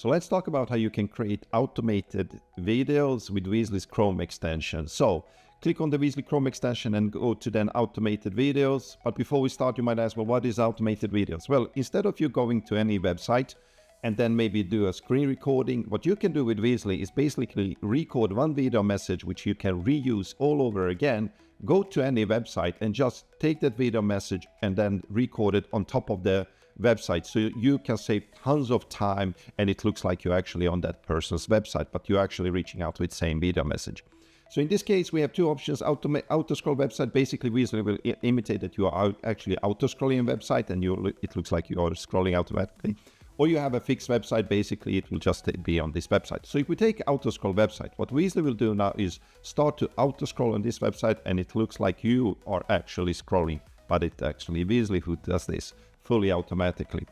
So let's talk about how you can create automated videos with Weezly's Chrome extension. So click on the Weezly Chrome extension and go to then automated videos. But before we start, you might ask, well, what is automated videos? Well, instead of you going to any website and then maybe do a screen recording, what you can do with Weezly is basically record one video message, which you can reuse all over again. Go to any website and just take that video message and then record it on top of the website. So you can save tons of time and it looks like you're actually on that person's website, but you're actually reaching out with the same video message. So in this case, we have two options. Auto-scroll website. Basically, Weezly will imitate that you are actually auto-scrolling a website and it looks like you are scrolling automatically. Or you have a fixed website, basically it will just be on this website. So if we take auto-scroll website, what Weezly will do now is start to auto-scroll on this website and it looks like you are actually scrolling, but it's actually Weezly who does this fully automatically.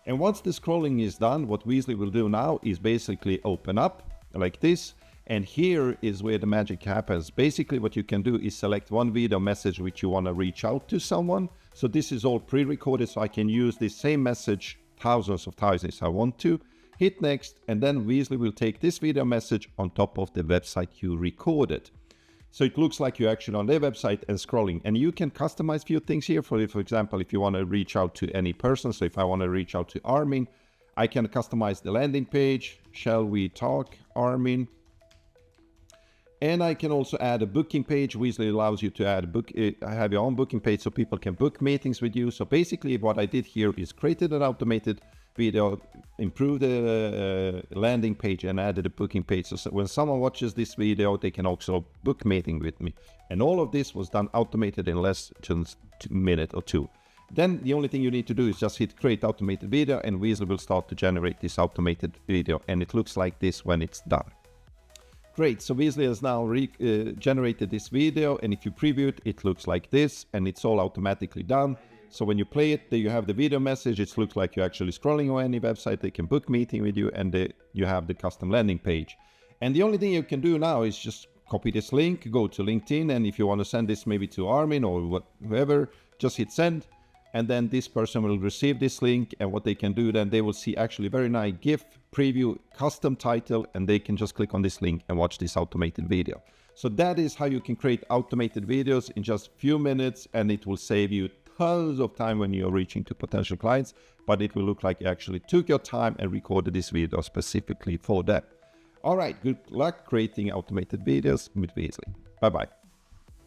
And once the scrolling is done, what Weezly will do now is basically open up like this. And here is where the magic happens. Basically what you can do is select one video message which you want to reach out to someone. So this is all pre-recorded, so I can use this same message thousands of times if I want to. Hit next, and then Weezly will take this video message on top of the website you recorded. So it looks like you're actually on their website and scrolling. And you can customize a few things here. For example, if you want to reach out to any person. So if I want to reach out to Armin, I can customize the landing page. Shall we talk, Armin? And I can also add a booking page. Weezly allows you to add have your own booking page so people can book meetings with you. So basically what I did here is created an automated video, improved the landing page and added a booking page. So when someone watches this video, they can also book meeting with me. And all of this was done automated in less than a minute or two. Then the only thing you need to do is just hit create automated video and Weezly will start to generate this automated video. And it looks like this when it's done. Great, so Weezly has now generated this video, and if you preview it, it looks like this, and it's all automatically done. So when you play it, there you have the video message. It looks like you're actually scrolling on any website. They can book meeting with you, and you have the custom landing page. And the only thing you can do now is just copy this link, go to LinkedIn, and if you want to send this maybe to Armin or whoever, just hit send. And then this person will receive this link, and what they can do then, they will see actually very nice GIF, preview, custom title, and they can just click on this link and watch this automated video. So that is how you can create automated videos in just a few minutes, and it will save you tons of time when you're reaching to potential clients, but it will look like you actually took your time and recorded this video specifically for them. All right, good luck creating automated videos with Weezly. Bye-bye.